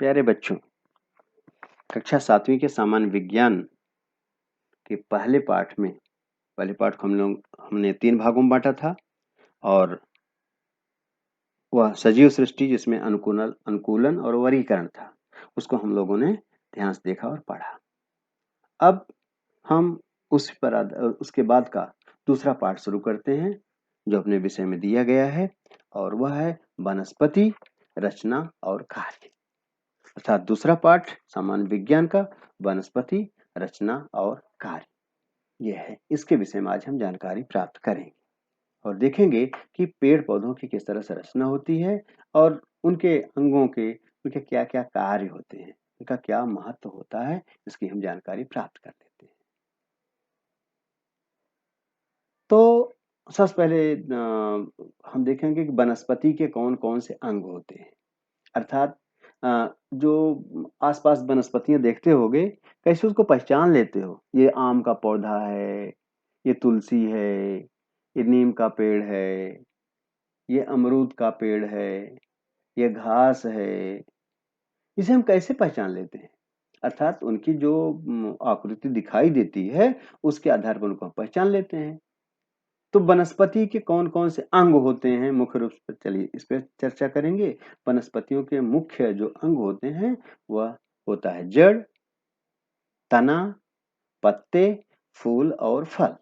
प्यारे बच्चों, कक्षा 7वीं के सामान्य विज्ञान के पहले पाठ को हमने 3 भागों में बांटा था और वह सजीव सृष्टि जिसमें अनुकूलन और वर्गीकरण था, उसको हम लोगों ने ध्यान से देखा और पढ़ा। अब हम उसके बाद का दूसरा पाठ शुरू करते हैं जो अपने विषय में दिया गया है और वह है वनस्पति, रचना और कार्य। अर्थात दूसरा पाठ सामान्य विज्ञान का वनस्पति, रचना और कार्य यह है। इसके विषय में आज हम जानकारी प्राप्त करेंगे और देखेंगे कि पेड़ पौधों की किस तरह से रचना होती है और उनके अंगों के उनके क्या क्या कार्य होते हैं, उनका क्या महत्व होता है, इसकी हम जानकारी प्राप्त कर लेते हैं। तो सबसे पहले हम देखेंगे कि वनस्पति के कौन कौन से अंग होते हैं। अर्थात जो आसपास वनस्पतियां देखते होगे, कैसे उसको पहचान लेते हो? ये आम का पौधा है, ये तुलसी है, ये नीम का पेड़ है, ये अमरूद का पेड़ है, ये घास है। इसे हम कैसे पहचान लेते हैं? अर्थात उनकी जो आकृति दिखाई देती है, उसके आधार पर उनको हम पहचान लेते हैं। तो वनस्पति के कौन कौन से अंग होते हैं मुख्य रूप से, चलिए इस पर चर्चा करेंगे। वनस्पतियों के मुख्य जो अंग होते हैं वह होता है जड़, तना, पत्ते, फूल और फल।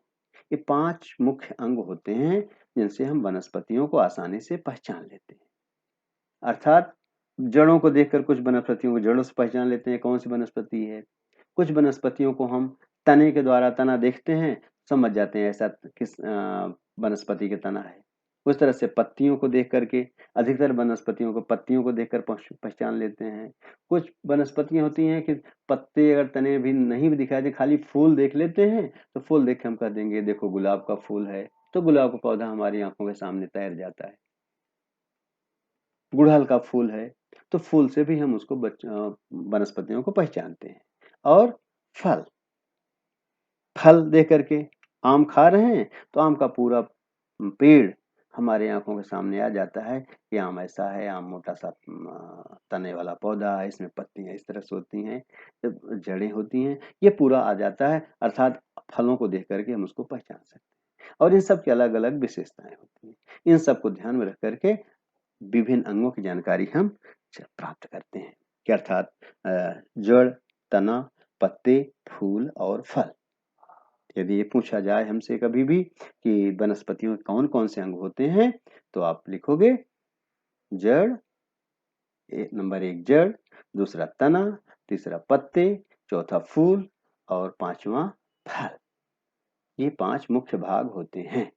ये 5 मुख्य अंग होते हैं जिनसे हम वनस्पतियों को आसानी से पहचान लेते हैं। अर्थात जड़ों को देखकर कुछ वनस्पतियों को जड़ों से पहचान लेते हैं कौन सी वनस्पति है। कुछ वनस्पतियों को हम तने के द्वारा, तना देखते हैं, समझ जाते हैं ऐसा किस वनस्पति के तना है। उस तरह से पत्तियों को देख करके, अधिकतर वनस्पतियों को पत्तियों को देखकर पहचान लेते हैं। कुछ वनस्पतियां होती हैं कि पत्ते अगर तने भी नहीं भी दिखाई दे, खाली फूल देख लेते हैं, तो फूल देख के हम कह देंगे देखो गुलाब का फूल है, तो गुलाब का पौधा हमारी आंखों के सामने तैर जाता है। गुड़हल का फूल है, तो फूल से भी हम उसको वनस्पतियों को पहचानते हैं। और फल फल देख करके, आम खा रहे हैं तो आम का पूरा पेड़ हमारे आंखों के सामने आ जाता है कि आम ऐसा है, आम मोटा सा तने वाला पौधा है, इसमें पत्तियां इस तरह से होती हैं, जड़ें होती हैं, ये पूरा आ जाता है। अर्थात फलों को देख करके हम उसको पहचान सकते हैं और इन सब की अलग अलग विशेषताएं होती हैं। इन सबको ध्यान में रख करके विभिन्न अंगों की जानकारी हम प्राप्त करते हैं कि अर्थात जड़, तना, पत्ते, फूल और फल। यदि ये पूछा जाए हमसे कभी भी कि वनस्पतियों के कौन कौन से अंग होते हैं, तो आप लिखोगे जड़, नंबर 1 जड़, दूसरा तना, तीसरा पत्ते, चौथा फूल और 5वां फल। ये 5 मुख्य भाग होते हैं।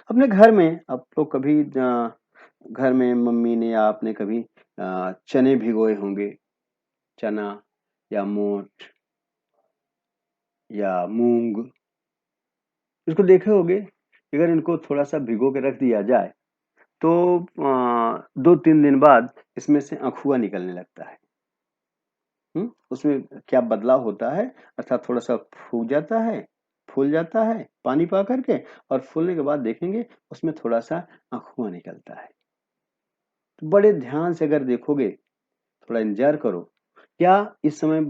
अपने घर में आप लोग कभी घर में मम्मी ने या आपने कभी चने भिगोए होंगे, चना या मोठ या मूंग, इसको देखे होंगे। अगर इनको थोड़ा सा भिगो के रख दिया जाए तो 2-3 दिन बाद इसमें से अँखुआ निकलने लगता है। उसमें क्या बदलाव होता है? अर्थात थोड़ा सा फूल जाता है, पानी पा करके, और फूलने के बाद देखेंगे उसमें थोड़ा सा अँखुआ निकलता है। तो बड़े ध्यान से अगर देखोगे, थोड़ा इंतजार करो, क्या इस समय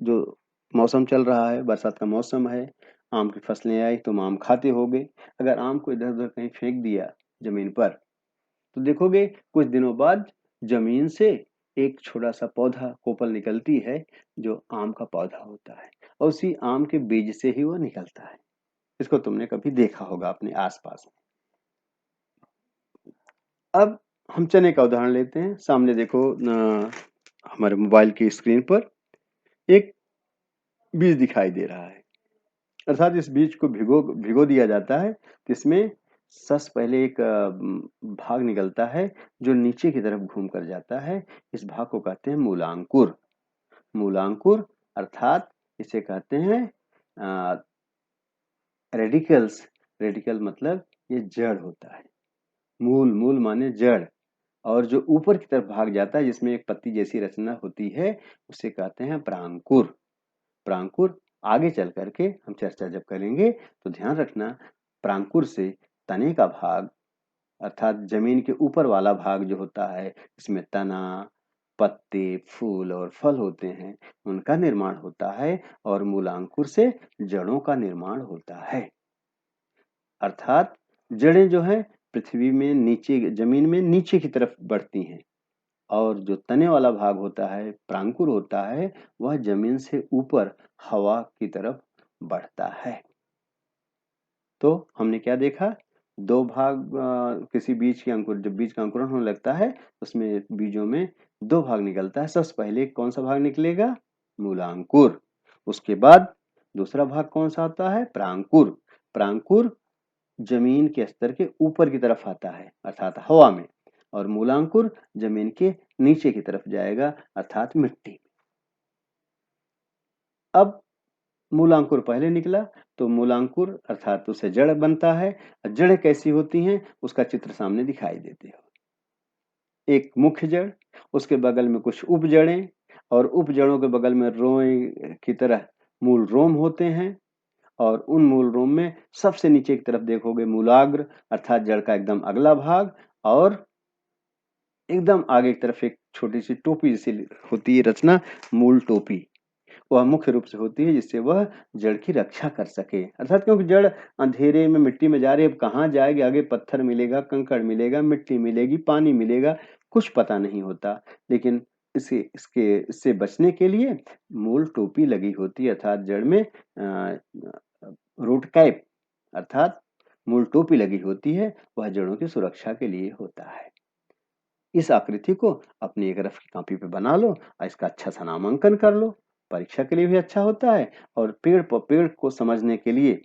जो मौसम चल रहा है, बरसात का मौसम है, आम की फसलें आई, तुम आम खाते होगे। अगर आम को इधर उधर कहीं फेंक दिया जमीन पर, तो देखोगे कुछ दिनों बाद जमीन से एक छोटा सा पौधा कोपल निकलती है जो आम का पौधा होता है और उसी आम के बीज से ही वो निकलता है। इसको तुमने कभी देखा होगा अपने आसपास में। अब हम चने का उदाहरण लेते हैं। सामने देखो हमारे मोबाइल की स्क्रीन पर एक बीज दिखाई दे रहा है। अर्थात इस बीज को भिगो भिगो दिया जाता है, तो इसमें सबसे पहले एक भाग निकलता है जो नीचे की तरफ घूम कर जाता है। इस भाग को कहते हैं मूलांकुर। मूलांकुर अर्थात इसे कहते हैं रेडिकल्स। रेडिकल मतलब ये जड़ होता है। मूल, मूल माने जड़, और जो ऊपर की तरफ भाग जाता है जिसमें एक पत्ती जैसी रचना होती है, उसे कहते हैं प्रांकुर। प्रांकुर आगे चल करके हम चर्चा जब करेंगे तो ध्यान रखना, प्रांकुर से तने का भाग अर्थात जमीन के ऊपर वाला भाग जो होता है, इसमें तना, पत्ते, फूल और फल होते हैं, उनका निर्माण होता है और मूलांकुर से जड़ों का निर्माण होता है। अर्थात जड़ें जो है पृथ्वी में नीचे, जमीन में नीचे की तरफ बढ़ती हैं और जो तने वाला भाग होता है, प्रांकुर होता है, वह जमीन से ऊपर हवा की तरफ बढ़ता है। तो हमने क्या देखा? दो भाग, किसी बीज के अंकुर, जब बीज का अंकुरण होने लगता है उसमें बीजों में दो भाग निकलता है। सबसे पहले कौन सा भाग निकलेगा? मूलांकुर। उसके बाद दूसरा भाग कौन सा आता है? प्रांकुर। प्रांकुर जमीन के स्तर के ऊपर की तरफ आता है अर्थात हवा में, और मूलांकुर जमीन के नीचे की तरफ जाएगा अर्थात मिट्टी। अब मूलांकुर पहले निकला तो मूलांकुर अर्थात उसे जड़ बनता है। जड़ें कैसी होती हैं उसका चित्र सामने दिखाई देते हो। एक मुख्य जड़, उसके बगल में कुछ उपजड़ें और उपजड़ों के बगल में रोए की तरह मूल रोम होते हैं, और उन मूल रोम में सबसे नीचे की तरफ देखोगे मूलाग्र अर्थात जड़ का एकदम अगला भाग, और एकदम आगे की तरफ एक छोटी सी टोपी जैसी होती है रचना, मूल टोपी। वह मुख्य रूप से होती है जिससे वह जड़ की रक्षा कर सके। अर्थात क्योंकि जड़ अंधेरे में मिट्टी में जा रही है, अब कहाँ जाएगी, आगे पत्थर मिलेगा, कंकड़ मिलेगा, मिट्टी मिलेगी, पानी मिलेगा, कुछ पता नहीं होता। लेकिन इससे बचने के लिए मूल टोपी लगी होती है अर्थात जड़ में रूट कैप अर्थात मूल टोपी लगी होती है, वह जड़ों की सुरक्षा के लिए होता है। इस आकृति को अपनी एक रफ की कॉपी पे बना लो और इसका अच्छा सा नामांकन कर लो। परीक्षा के लिए भी अच्छा होता है और पेड़ को समझने के लिए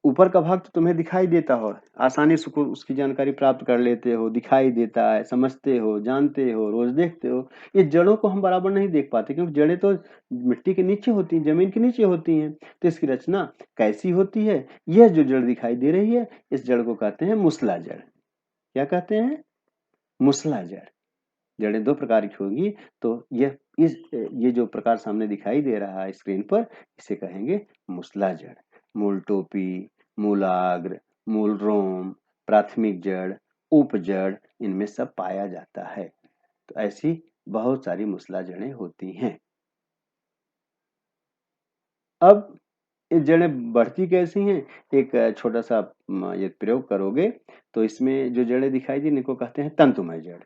ऊपर का भाग तो तुम्हें दिखाई देता हो, आसानी से उसकी जानकारी प्राप्त कर लेते हो, दिखाई देता है, समझते हो, जानते हो, रोज देखते हो। ये जड़ों को हम बराबर नहीं देख पाते क्योंकि जड़ें तो मिट्टी के नीचे होती हैं, जमीन के नीचे होती हैं। तो इसकी रचना कैसी होती है? यह जो जड़ दिखाई दे रही है, इस जड़ को कहते हैं मूसला जड़। क्या कहते हैं? मूसला जड़। जड़ें दो प्रकार की होंगी, तो ये जो प्रकार सामने दिखाई दे रहा है स्क्रीन पर, इसे कहेंगे मूसला जड़। मूल टोपी, मूलाग्र, मूल रोम, प्राथमिक जड़, उपजड़, इनमें सब पाया जाता है। तो ऐसी बहुत सारी मूसला जड़ें होती हैं। अब ये जड़ें बढ़ती कैसी हैं? एक छोटा सा ये प्रयोग करोगे तो इसमें जो जड़ें दिखाई दी इनको कहते हैं तंतुमय जड़।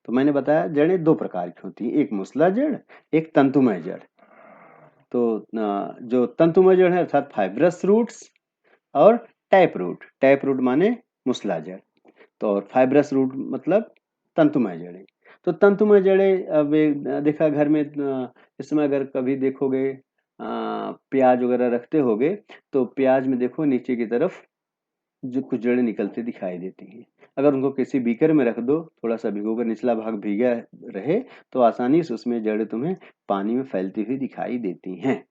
तो मैंने बताया जड़ें दो प्रकार की होती हैं, एक मूसला जड़, एक तंतुमय जड़। तो जो तंतुमय जड़ है अर्थात फाइब्रस रूट्स और टैप रूट। टैप रूट माने मूसला जड़, तो और फाइब्रस रूट मतलब तंतुमय जड़ें। तो तंतुमय जड़ें अब देखा घर में इस समय अगर कभी देखोगे प्याज वगैरह रखते होगे तो प्याज में देखो नीचे की तरफ जो कुछ जड़ें निकलती दिखाई देती हैं। अगर उनको किसी बीकर में रख दो, थोड़ा सा भिगोकर निचला भाग भीगा रहे, तो आसानी से उसमें जड़ें तुम्हें पानी में फैलती हुई दिखाई देती हैं।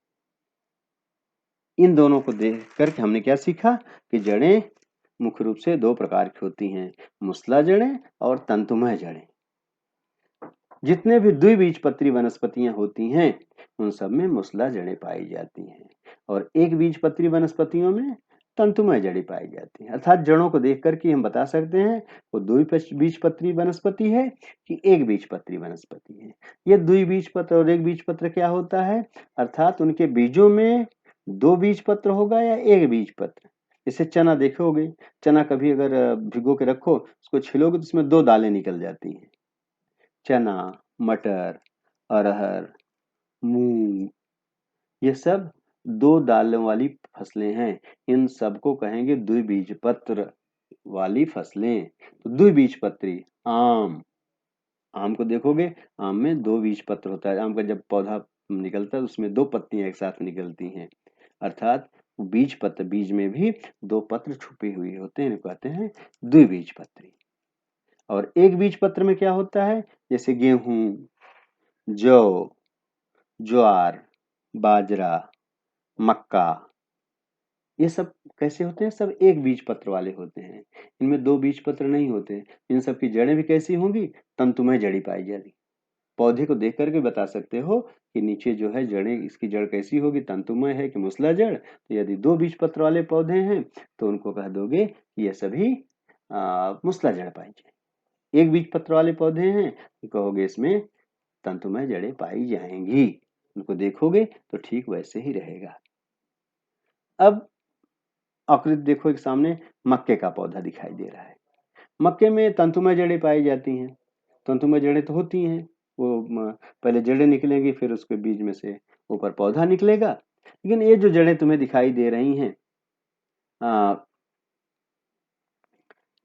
इन दोनों को देख करके हमने क्या सीखा कि जड़ें मुख्य रूप से दो प्रकार की होती हैं, मूसला जड़ें और तंतुमय जड़ें। जितने भी द्विबीजपत्री वनस्पतियां होती हैं उन सब में मूसला जड़ें पाई जाती हैं, और एक बीजपत्री वनस्पतियों में तंतुमय जड़ें पाई जाती हैं। अर्थात जड़ों को देख करके हम बता सकते हैं वो द्विबीजपत्री वनस्पति है कि एक बीजपत्री वनस्पति है। ये द्विबीजपत्र और एक बीजपत्र क्या होता है? अर्थात उनके बीजों में दो बीजपत्र होगा या एक बीजपत्र। जैसे चना देखोगे, चना कभी अगर भिगो के रखो, उसको छिलोगे तो उसमें दो दालें निकल जाती हैं। चना, मटर, अरहर, मूंग, ये सब दो दालों वाली फसलें हैं। इन सबको कहेंगे द्विबीजपत्र वाली फसलें। तो द्विबीजपत्री आम, आम को देखोगे, आम में दो बीज पत्र होता है। आम का जब पौधा निकलता है उसमें दो पत्तियां एक साथ निकलती हैं, अर्थात बीज पत्र, बीज में भी दो पत्र छुपे हुए होते हैं, कहते हैं द्विबीजपत्री। और एक बीज पत्र में क्या होता है? जैसे गेहूं, जौ, ज्वार, बाजरा, मक्का, ये सब कैसे होते हैं? सब एक बीज पत्र वाले होते हैं, इनमें दो बीज पत्र नहीं होते। इन सब की जड़ें भी कैसी होंगी? तंतुमय जड़ी पाई जाएगी। पौधे को देख करके बता सकते हो कि नीचे जो है जड़ें, इसकी जड़ कैसी होगी, तंतुमय है कि मूसला जड़। तो यदि दो बीज पत्र वाले पौधे हैं तो उनको कह दोगे कि ये सभी मूसला जड़ पाई जाए। एक बीज पत्र वाले पौधे हैं तो कहोगे इसमें तंतुमय जड़ें पाई जाएंगी, उनको देखोगे तो ठीक वैसे ही रहेगा। अब आकृति देखो, एक सामने मक्के का पौधा दिखाई दे रहा है। मक्के में तंतुमय जड़ें पाई जाती हैं। तंतुमय जड़ें तो होती हैं, वो पहले जड़ें निकलेंगी, फिर उसके बीज में से ऊपर पौधा निकलेगा। लेकिन ये जो जड़ें तुम्हें दिखाई दे रही हैं,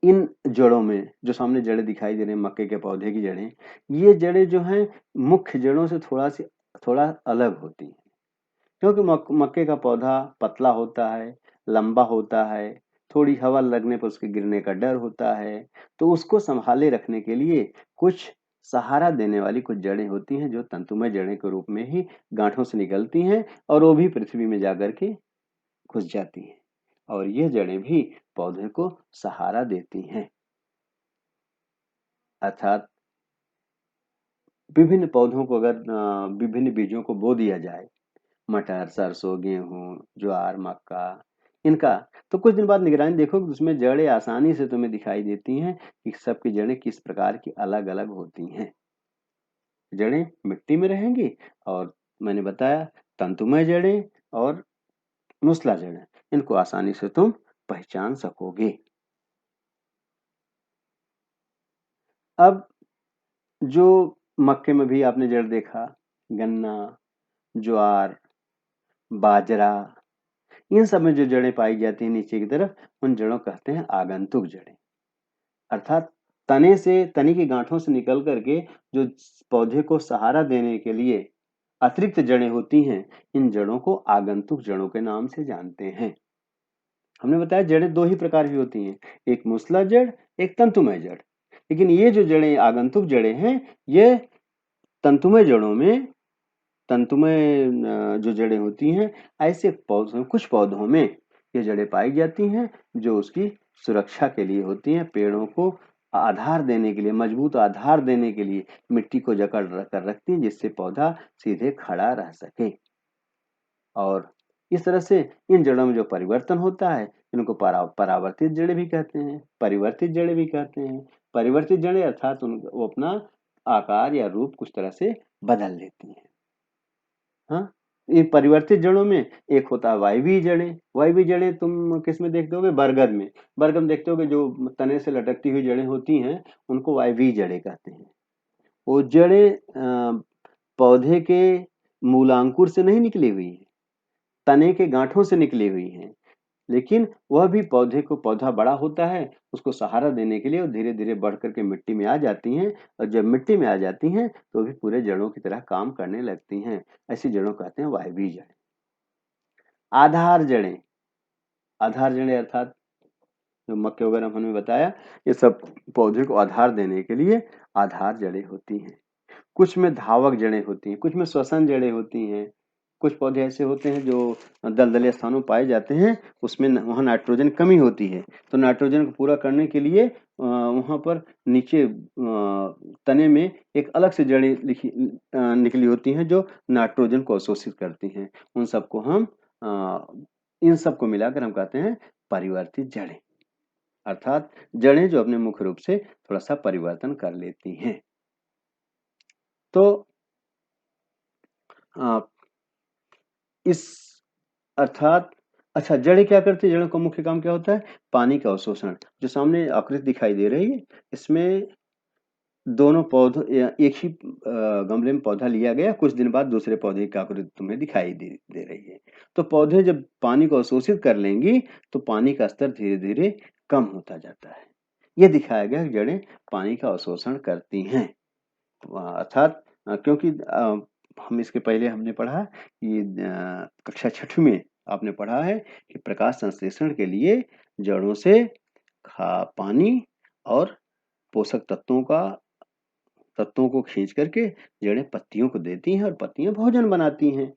इन जड़ों में जो सामने जड़ें दिखाई दे रही हैं, मक्के के पौधे की जड़ें, ये जड़ें जो हैं मुख्य जड़ों से थोड़ा अलग होती हैं। क्योंकि मक्के का पौधा पतला होता है, लंबा होता है, थोड़ी हवा लगने पर उसके गिरने का डर होता है, तो उसको संभाले रखने के लिए कुछ सहारा देने वाली कुछ जड़ें होती हैं, जो तंतुमय जड़ें के रूप में ही गांठों से निकलती हैं और वो भी पृथ्वी में जाकर के घुस जाती हैं, और ये जड़ें भी पौधे को सहारा देती हैं। अर्थात विभिन्न पौधों को अगर विभिन्न बीजों को बो दिया जाए, मटर, सरसों, गेहूं, ज्वार, मक्का, इनका, तो कुछ दिन बाद निगरानी देखो कि उसमें जड़ें आसानी से तुम्हें दिखाई देती हैं कि सबकी जड़ें किस प्रकार की अलग अलग होती हैं। जड़ें मिट्टी में रहेंगी, और मैंने बताया तंतुमय जड़ें और मूसला जड़ें, इनको आसानी से तुम पहचान सकोगे। अब जो मक्के में भी आपने जड़ देखा, गन्ना, ज्वार, बाजरा, इन सब में जो जड़ें पाई जाती हैं नीचे की तरफ, उन जड़ों को कहते हैं आगंतुक जड़ें। अर्थात तने की गांठों से निकल करके जो पौधे को सहारा देने के लिए अतिरिक्त जड़ें होती हैं, इन जड़ों को आगंतुक जड़ों के नाम से जानते हैं। हमने बताया जड़ें दो ही प्रकार की होती हैं, एक मूसला जड़, एक तंतुमय जड़। लेकिन ये जो जड़ें आगंतुक जड़ें हैं, ये तंतुमय जड़ों में, तंतुमय जो जड़ें होती हैं, ऐसे पौधों, कुछ पौधों में ये जड़ें पाई जाती हैं जो उसकी सुरक्षा के लिए होती हैं, पेड़ों को आधार देने के लिए, मजबूत आधार देने के लिए मिट्टी को जकड़ कर रखती हैं, जिससे पौधा सीधे खड़ा रह सके। और इस तरह से इन जड़ों में जो परिवर्तन होता है, इनको परावर्तित जड़ें भी कहते हैं, परिवर्तित जड़ें भी कहते हैं। परिवर्तित जड़ें अर्थात वो अपना आकार या रूप कुछ तरह से बदल लेती हैं। हाँ, ये परिवर्तित जड़ों में एक होता है वायवीय जड़ें। वायवीय जड़ें तुम किस में देखते होगे? बरगद में। बरगद में देखते होगे जो तने से लटकती हुई जड़ें होती हैं, उनको वायवीय जड़ें कहते हैं। वो जड़ें पौधे के मूलांकुर से नहीं निकली हुई हैं, तने के गांठों से निकली हुई हैं, लेकिन वह भी पौधे को, पौधा बड़ा होता है, उसको सहारा देने के लिए वो धीरे धीरे बढ़ करके मिट्टी में आ जाती हैं, और जब मिट्टी में आ जाती हैं तो भी पूरे जड़ों की तरह काम करने लगती हैं। ऐसी जड़ों को कहते हैं वायवीय जड़ें। आधार जड़ें, आधार जड़ें अर्थात जो मक्के वगैरह हमने बताया, ये सब पौधे को आधार देने के लिए आधार जड़ें होती हैं। कुछ में धावक जड़ें होती हैं, कुछ में श्वसन जड़ें होती हैं। कुछ पौधे ऐसे होते हैं जो दलदले स्थानों में पाए जाते हैं, उसमें वहाँ नाइट्रोजन कमी होती है, तो नाइट्रोजन को पूरा करने के लिए वहाँ पर नीचे तने में एक अलग से जड़ें निकली होती हैं जो नाइट्रोजन को अवशोषित करती हैं। उन सबको हम इन सबको मिलाकर हम कहते हैं परिवर्तित जड़ें, अर्थात जड़ें जो अपने मुख्य रूप से थोड़ा सा परिवर्तन कर लेती हैं। तो इस अर्थात अच्छा, जड़ें क्या करती है? जड़ों का मुख्य काम क्या होता है? पानी का अवशोषण। जो सामने आकृति दिखाई दे रही है, इसमें दोनों पौधों एक ही गमले में पौधा लिया गया, कुछ दिन बाद दूसरे पौधे की आकृति तुम्हें दिखाई दे रही है। तो पौधे जब पानी को अवशोषित कर लेंगी, तो पानी का स्तर धीरे धीरे कम होता जाता है। यह दिखाया गया कि जड़ें पानी का अवशोषण करती हैं। अर्थात क्योंकि हम इसके पहले हमने पढ़ा कि कक्षा 6वीं में आपने पढ़ा है कि प्रकाश संश्लेषण के लिए जड़ों से पानी और पोषक तत्वों को खींच करके जड़ें पत्तियों को देती हैं, और पत्तियां भोजन बनाती हैं।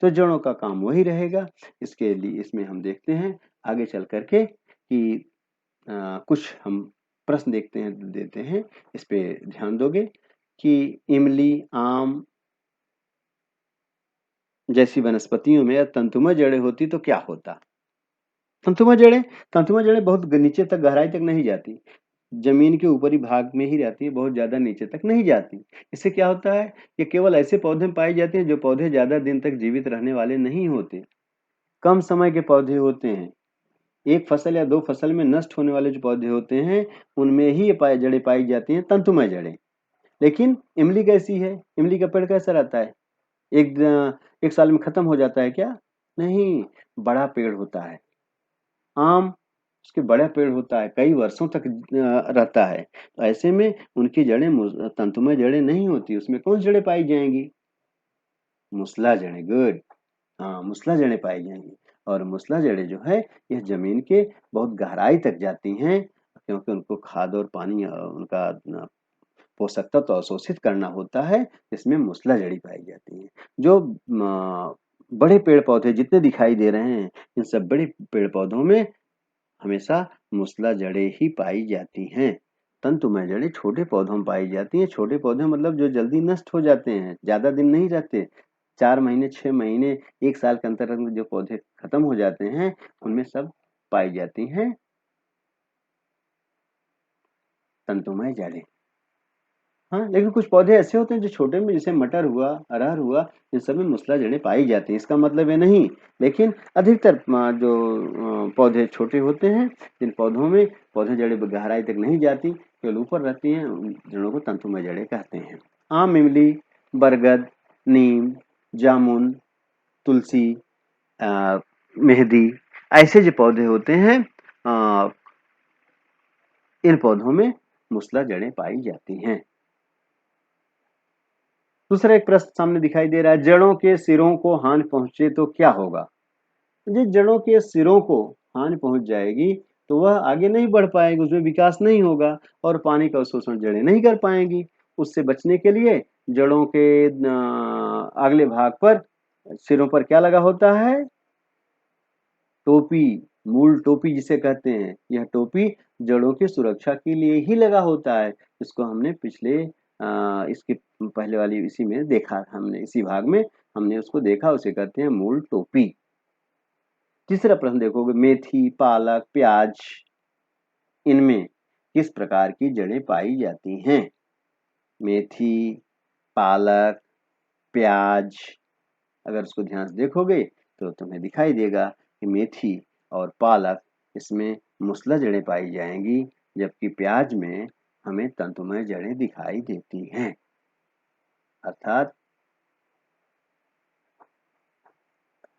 तो जड़ों का काम वही रहेगा। इसके लिए इसमें हम देखते हैं आगे चल करके कि कुछ हम प्रश्न देते हैं, इस पे ध्यान दोगे कि इमली, आम जैसी वनस्पतियों में तंतुमय जड़ें होती तो क्या होता? तंतुमय जड़ें बहुत नीचे तक, गहराई तक नहीं जाती। जमीन के ऊपरी भाग में ही रहती है, बहुत ज़्यादा नीचे तक नहीं जाती। इससे क्या होता है, ये केवल ऐसे पौधे में पाई जाती हैं जो पौधे ज़्यादा दिन तक जीवित रहने वाले नहीं होते। कम समय के पौधे होते हैं। एक फसल या 2 फसल में नष्ट होने वाले जो पौधे होते हैं, उनमें ही ये जड़ें पाई जाती हैं, तंतुमय जड़ें। लेकिन इमली कैसी है? इमली का पेड़ कैसा रहता है? एक साल में खत्म हो जाता है क्या? नहीं, बड़ा पेड़ होता है। आम, उसके बड़ा पेड़ होता है, कई वर्षों तक रहता है। तो ऐसे में उनकी जड़ें तंतुमय जड़ें नहीं होती, उसमें कौन सी जड़ें पाई जाएंगी? मूसला जड़ें। गुड। हाँ, मूसला जड़ें पाई जाएंगी। और मूसला जड़ें जो है, यह जमीन के बहुत गहराई तक जाती हैं, क्योंकि उनको खाद और पानी उनका पोषक तत्व अवशोषित करना होता है, इसमें मूसला जड़ी पाई जाती है। जो बड़े पेड़ पौधे जितने दिखाई दे रहे हैं, इन सब बड़े पेड़ पौधों में हमेशा मूसला जड़ें ही पाई जाती हैं। तंतुमय जड़ें छोटे पौधों में पाई जाती हैं। छोटे पौधे मतलब जो जल्दी नष्ट हो जाते हैं, ज्यादा दिन नहीं रहते। 4 महीने, 6 महीने, 1 साल के अंतर में जो पौधे खत्म हो जाते हैं, उनमें सब पाई जाती हैं तंतुमय जड़ें। हाँ, लेकिन कुछ पौधे ऐसे होते हैं जो छोटे में, जैसे मटर हुआ, अरहर हुआ, इन सब में मूसला जड़ें पाई जाती हैं। इसका मतलब ये नहीं, लेकिन अधिकतर जो पौधे छोटे होते हैं, जिन पौधों में पौधे जड़ें गहराई तक नहीं जाती, केवल ऊपर रहती हैं, उन जड़ों को तंतुमय जड़ें कहते हैं। आम, इमली, बरगद, नीम, जामुन, तुलसी, मेहंदी, ऐसे जो पौधे होते हैं, इन पौधों में मूसला जड़ें पाई जाती हैं। दूसरा एक प्रश्न सामने दिखाई दे रहा है, जड़ों के सिरों को हानि पहुंचे तो क्या होगा? जिस जड़ों के सिरों को हानि पहुंच जाएगी, तो वह आगे नहीं बढ़ पाएगी, उसमें विकास नहीं होगा और पानी का अवशोषण जड़ें नहीं कर पाएंगी। उससे बचने के लिए जड़ों के अगले भाग पर, सिरों पर क्या लगा होता है? टोपी, मूल टोपी जिसे कहते हैं। यह टोपी जड़ों की सुरक्षा के लिए ही लगा होता है। इसको हमने इसके पहले वाली इसी में देखा, हमने इसी भाग में हमने उसको देखा, उसे कहते हैं मूल टोपी। तीसरा प्रश्न देखोगे, मेथी, पालक, प्याज, इनमें किस प्रकार की जड़ें पाई जाती हैं? मेथी, पालक, प्याज, अगर उसको ध्यान से देखोगे तो तुम्हें दिखाई देगा कि मेथी और पालक, इसमें मूसला जड़ें पाई जाएंगी, जबकि प्याज में हमें तंतुमय जड़ें दिखाई देती हैं। अर्थात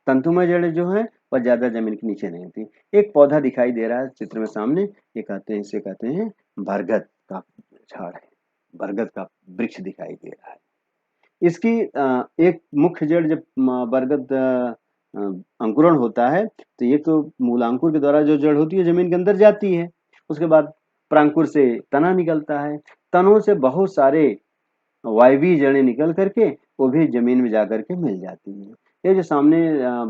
तंतुमय जड़ें जो हैं, वह ज्यादा जमीन के नीचे नहीं होती। एक पौधा दिखाई दे रहा है चित्र में सामने, ये कहते हैं, इसे कहते हैं बरगद का झाड़ है, बरगद का वृक्ष दिखाई दे रहा है। इसकी एक मुख्य जड़, जब बरगद अंकुरण होता है, तो ये तो मूलांकुर के द्वारा जो जड़ होती है जमीन के अंदर जाती है। उसके बाद प्रांकुर से तना निकलता है, तनों से बहुत सारे वायवीय जड़ें निकल करके वो भी जमीन में जाकर के मिल जाती हैं। ये जो सामने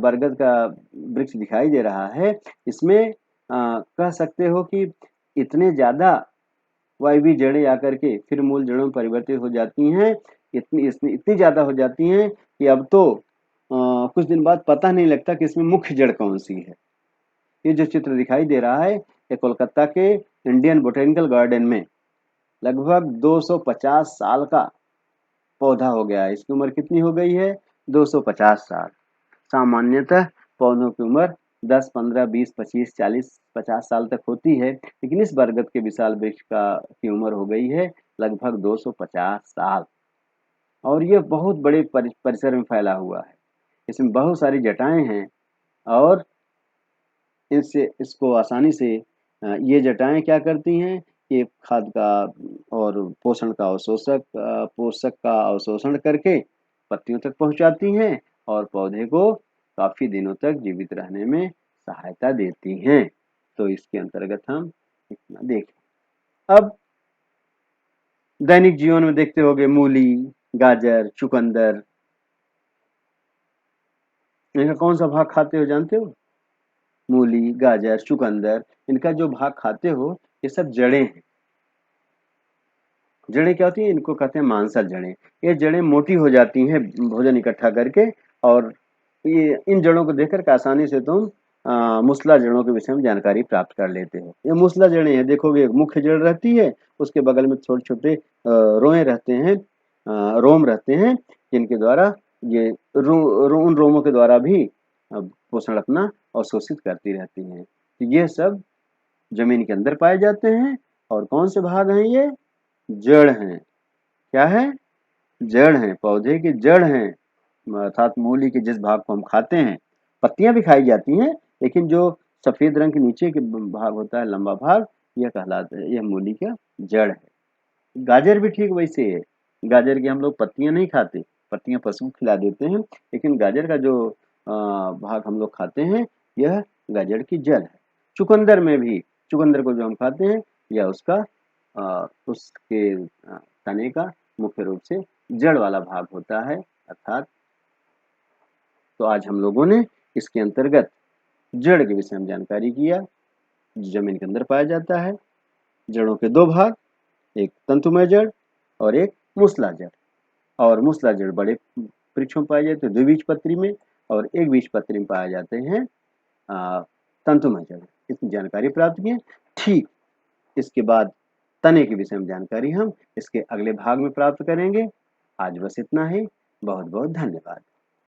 बरगद का वृक्ष दिखाई दे रहा है, इसमें कह सकते हो कि इतने ज्यादा वायवीय जड़ें आकर के फिर मूल जड़ों में परिवर्तित हो जाती हैं, इतनी ज्यादा हो जाती हैं कि अब तो कुछ दिन बाद पता नहीं लगता कि इसमें मुख्य जड़ कौन सी है। ये जो चित्र दिखाई दे रहा है, ये कोलकाता के इंडियन बोटेनिकल गार्डन में लगभग 250 साल का पौधा हो गया है। इसकी उम्र कितनी हो गई है? 250 साल। सामान्यतः पौधों की उम्र 10, 15, 20, 25, 40, 50 साल तक होती है, लेकिन इस बरगद के विशाल वृक्ष की उम्र हो गई है लगभग 250 साल। और यह बहुत बड़े परिसर में फैला हुआ है। इसमें बहुत सारी जटाएं हैं और इससे इसको आसानी से ये जटाएं क्या करती हैं कि खाद का और पोषक का अवशोषण करके पत्तियों तक पहुंचाती हैं और पौधे को काफी दिनों तक जीवित रहने में सहायता देती हैं। तो इसके अंतर्गत हम इतना देखें। अब दैनिक जीवन में देखते होंगे, मूली, गाजर, चुकंदर, इनका कौन सा भाग खाते हो जानते हो? मूली, गाजर, चुकंदर, इनका जो भाग खाते हो, ये सब जड़ें हैं। जड़ें क्या होती हैं? इनको कहते हैं मांसल जड़ें। ये जड़ें मोटी हो जाती हैं भोजन इकट्ठा करके, और ये इन जड़ों को देख करके आसानी से तुम मूसला जड़ों के विषय में जानकारी प्राप्त कर लेते हैं। ये मूसला जड़ें हैं, देखोगे एक मुख्य जड़ रहती है, उसके बगल में छोटे-छोटे रोएँ रहते हैं, रोम रहते हैं, जिनके द्वारा ये उन रोमों के द्वारा भी पोषण अपना अवशोषित करती रहती हैं। तो ये सब ज़मीन के अंदर पाए जाते हैं और कौन से भाग हैं ये? जड़ हैं। क्या है? जड़ हैं, पौधे की जड़ हैं, अर्थात मूली के जिस भाग को हम खाते हैं। पत्तियां भी खाई जाती हैं, लेकिन जो सफेद रंग के नीचे के भाग होता है, लंबा भाग, यह कहलाता है, यह मूली का जड़ है। गाजर भी ठीक वैसे है। गाजर की हम लोग पत्तियां नहीं खाते, पत्तियां पशु को खिला देते हैं, लेकिन गाजर का जो भाग हम लोग खाते हैं, यह गाजर की जड़ है। चुकंदर में भी, चुकंदर को जो हम खाते हैं, यह उसके तने का मुख्य रूप से जड़ वाला भाग होता है, अर्थात। तो आज हम लोगों ने इसके अंतर्गत जड़ के विषय में जानकारी किया, जो जमीन के अंदर पाया जाता है। जड़ों के दो भाग, एक तंतुमय जड़ और एक मूसला जड़। और मूसला जड़ बड़े वृक्षों में पाए जाते हैं, द्विबीजपत्री में, और एक बीजपत्री में पाए जाते हैं तंतुमय जड़। इसकी जानकारी प्राप्त की। ठीक इसके बाद तने के विषय में जानकारी हम इसके अगले भाग में प्राप्त करेंगे। आज बस इतना ही। बहुत बहुत धन्यवाद।